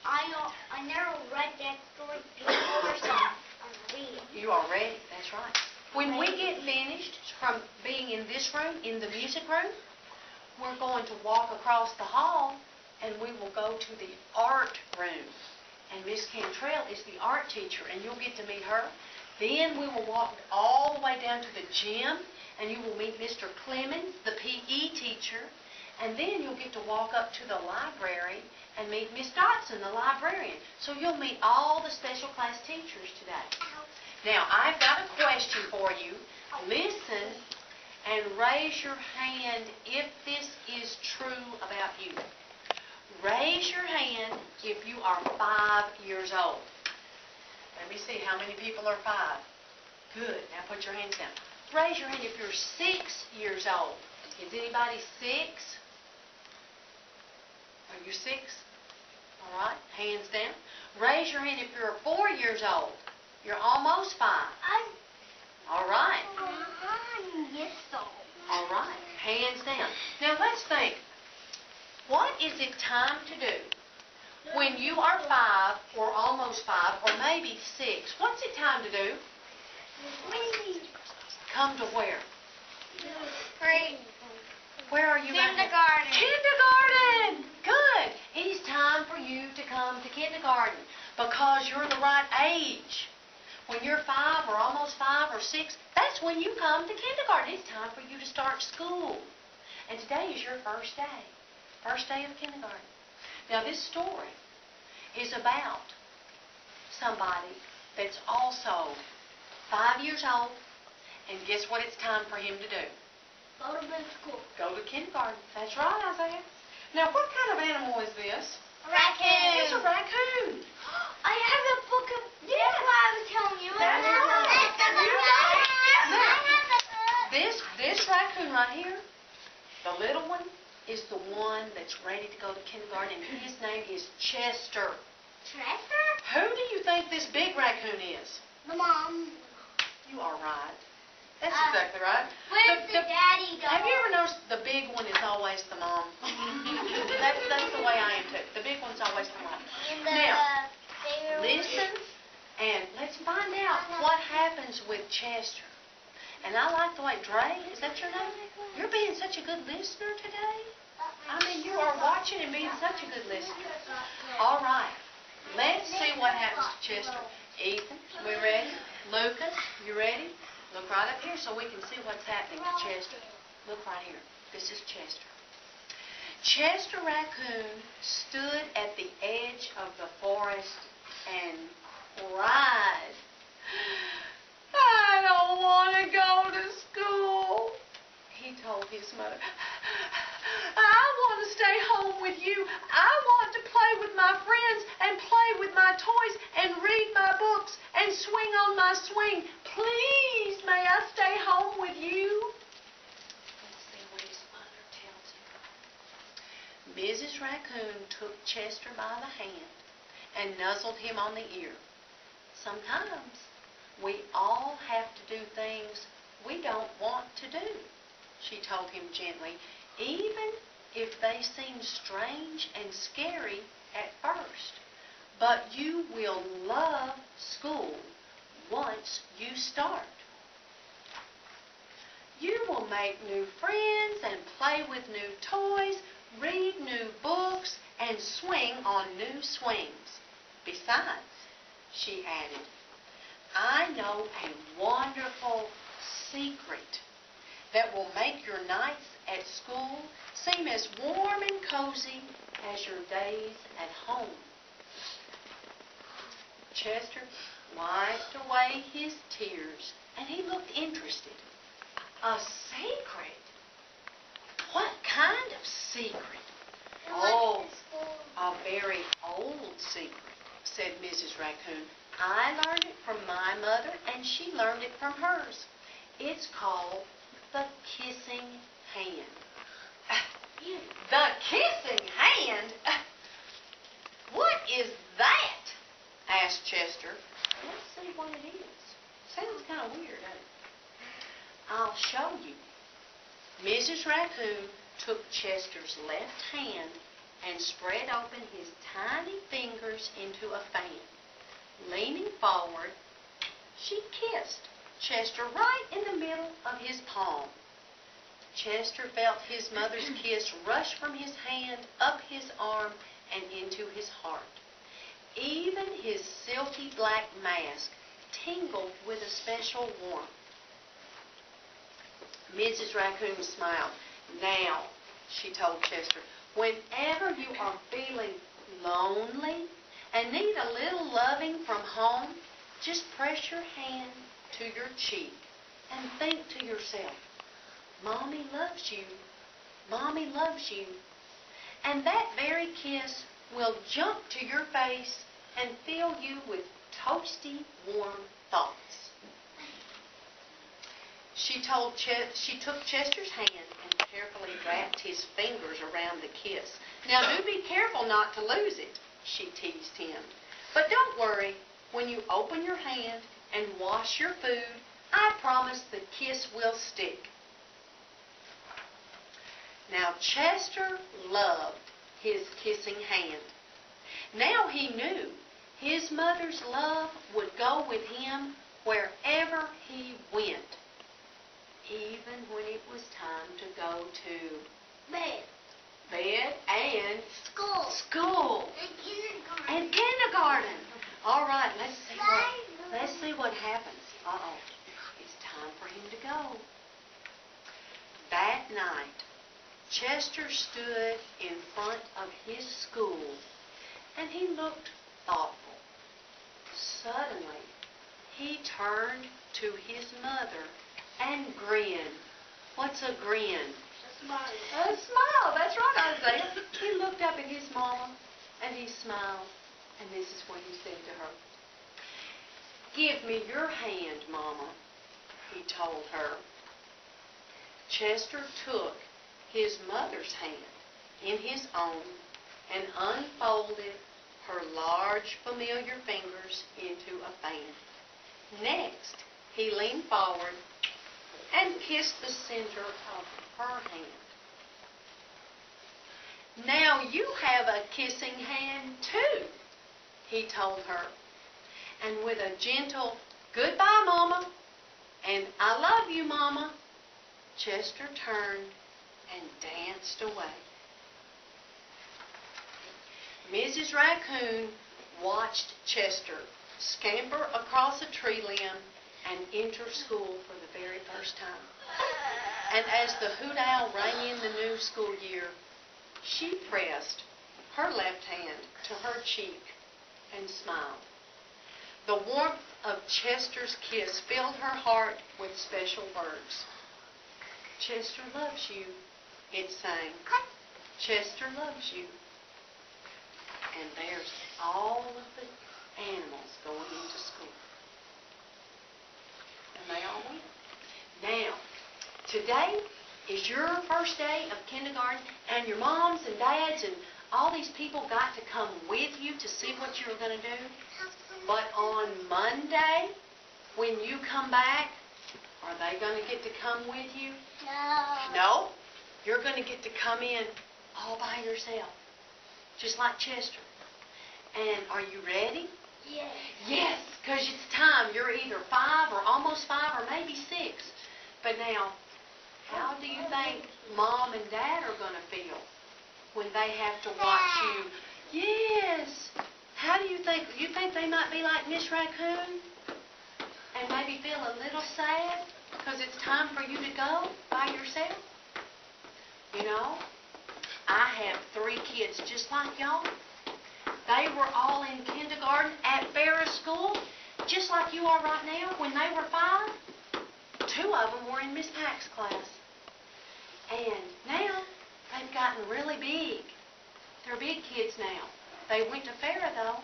I never read that story before, so I'm reading. You are ready. That's right. When we get finished from being in this room, in the music room, we're going to walk across the hall and we will go to the art room. And Miss Cantrell is the art teacher, and you'll get to meet her. Then we will walk all the way down to the gym, and you will meet Mr. Clemens, the PE teacher. And then you'll get to walk up to the library and meet Miss Dotson, the librarian. So you'll meet all the special class teachers today. Now, I've got a question for you. Listen and raise your hand if this is true about you. Raise your hand if you are 5 years old. Let me see how many people are 5. Good. Now put your hands down. Raise your hand if you're 6 years old. Is anybody 6? Are you 6? All right. Hands down. Raise your hand if you're 4 years old. You're almost 5. All right. Yes, so. All right. Hands down. Now let's think. What is it time to do when you are 5 or almost 5 or maybe 6? What's it time to do? Come to where? Great. Where are you at? Kindergarten. Kindergarten. Good. It is time for you to come to kindergarten because you're the right age. When you're 5 or almost 5 or 6, that's when you come to kindergarten. It's time for you to start school. And today is your first day. First day of kindergarten. Now this story is about somebody that's also 5 years old, and guess what it's time for him to do? Go to middle school. Go to kindergarten. That's right, Isaiah. Now what kind of animal is this? A raccoon. It's a raccoon. I have a book of... Yes. That's why I was telling you. That's right. This raccoon right here, the little one, is the one that's ready to go to kindergarten, and his name is Chester. Chester? Who do you think this big raccoon is? The mom. You are right. That's exactly right. Where's the daddy dog? Have you ever noticed the big one is always the mom? that's the way I am too. The big one's always the mom. Now, listen and let's find out what happens with Chester. And I like the way, Dre, is that your name? You're being such a good listener today. I mean, you are watching and being such a good listener. All right. Let's see what happens to Chester. Ethan, we ready? Lucas, you ready? Look right up here so we can see what's happening to Chester. Look right here. This is Chester. Chester Raccoon stood at the edge of the forest and cried. I don't want to go to school, he told his mother. I want to stay home with you. I want to play with my friends and play with my toys and read my books and swing on my swing. Please, may I stay home with you? Let's see what his mother tells him. Mrs. Raccoon took Chester by the hand and nuzzled him on the ear. Sometimes we all have to do things we don't want to do, she told him gently, even if they seem strange and scary at first. But you will love school once you start. You will make new friends and play with new toys, read new books, and swing on new swings. Besides, she added, I know a wonderful secret that will make your nights at school seem as warm and cozy as your days at home. Chester wiped away his tears, and he looked interested. A secret? What kind of secret? Oh, a very old secret, said Mrs. Raccoon. I learned it from my mother, and she learned it from hers. It's called the kissing hand. The kissing hand? What is that? Asked Chester. Let's see what it is. Sounds kind of weird, doesn't it? I'll show you. Mrs. Raccoon took Chester's left hand and spread open his tiny fingers into a fan. Leaning forward, she kissed Chester right in the middle of his palm. Chester felt his mother's kiss rush from his hand, up his arm, and into his heart. Even his silky black mask tingled with a special warmth. Mrs. Raccoon smiled. "Now," she told Chester, "whenever you are feeling lonely and need a little loving from home, just press your hand to your cheek and think to yourself, 'Mommy loves you. Mommy loves you.' And that very kiss will jump to your face and fill you with toasty, warm thoughts." She took Chester's hand and carefully wrapped his fingers around the kiss. "Now do be careful not to lose it," she teased him. "But don't worry, when you open your hand and wash your food, I promise the kiss will stick." Now Chester loved his kissing hand. Now he knew his mother's love would go with him wherever he went, even when it was time to go to bed and school and kindergarten. All right, let's see what happens. Uh-oh, it's time for him to go. That night, Chester stood in front of his school, and he looked thoughtful. Suddenly, he turned to his mother and grinned. What's a grin? A smile. A smile, that's right, Isaiah. He looked up at his mama, and he smiled, and this is what he said to her. "Give me your hand, Mama," he told her. Chester took his mother's hand in his own and unfolded her large, familiar fingers into a fan. Next, he leaned forward and kissed the center of her hand. "Now you have a kissing hand too," he told her. And with a gentle, "Goodbye, Mama," and "I love you, Mama," Chester turned and danced away. Mrs. Raccoon watched Chester scamper across a tree limb and enter school for the very first time. And as the hoot owl rang in the new school year, she pressed her left hand to her cheek and smiled. The warmth of Chester's kiss filled her heart with special words. "Chester loves you," it sang. "Chester loves you." And there's all of the animals going into school. And they all went. Now, today is your first day of kindergarten, and your moms and dads and all these people got to come with you to see what you were going to do. But on Monday, when you come back, are they going to get to come with you? No. No. You're going to get to come in all by yourself, just like Chester. And are you ready? Yes. Yes, because it's time. You're either 5 or almost 5 or maybe 6. But now, how do you think Mom and Dad are going to feel when they have to watch you? Yes. How do you think? You think they might be like Miss Raccoon and maybe feel a little sad because it's time for you to go by yourself? You know, I have 3 kids just like y'all. They were all in kindergarten at Farrah's school, just like you are right now. When they were 5, 2 of them were in Miss Pack's class. And now they've gotten really big. They're big kids now. They went to Farrah, though,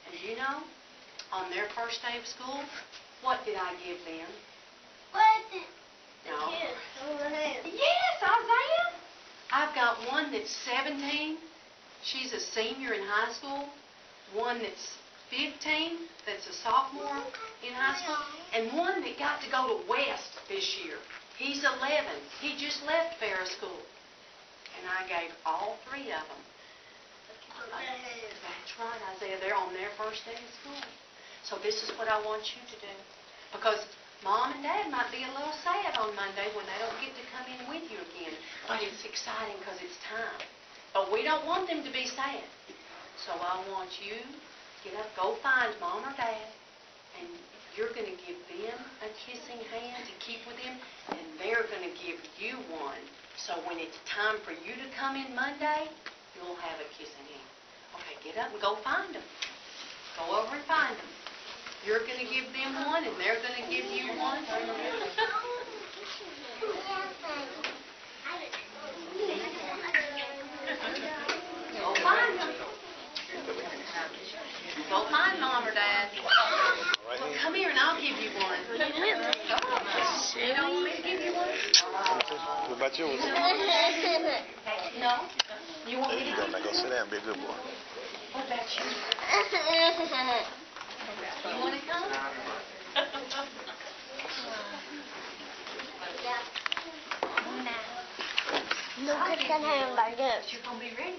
and you know, on their first day of school, what did I give them? What? No. Kids. Over here. Yes, Isaiah. I've got one that's 17. She's a senior in high school. One that's 15, that's a sophomore in high school. And one that got to go to West this year. He's 11. He just left Farrah School. And I gave all 3 of them That's right, Isaiah. They're on their first day of school. So this is what I want you to do. Because Mom and Dad might be a little sad on Monday when they don't get to come in with you again. But it's exciting because it's time. But we don't want them to be sad. So I want you to get up, go find Mom or Dad, and you're going to give them a kissing hand to keep with them, and they're going to give you one. So when it's time for you to come in Monday, you'll have a kissing hand. Okay, get up and go find them. Go over and find them. You're going to give them one, and they're going to give you one. Go find them. Go find Mom or Dad. Well, come here and I'll give you one. Come on. You don't want me to give you one? What about yours? No. You want There me you to go. give Now you go sit down and be a good boy. What about you? You want to come? No, because then I'm like this. You're going to be ready.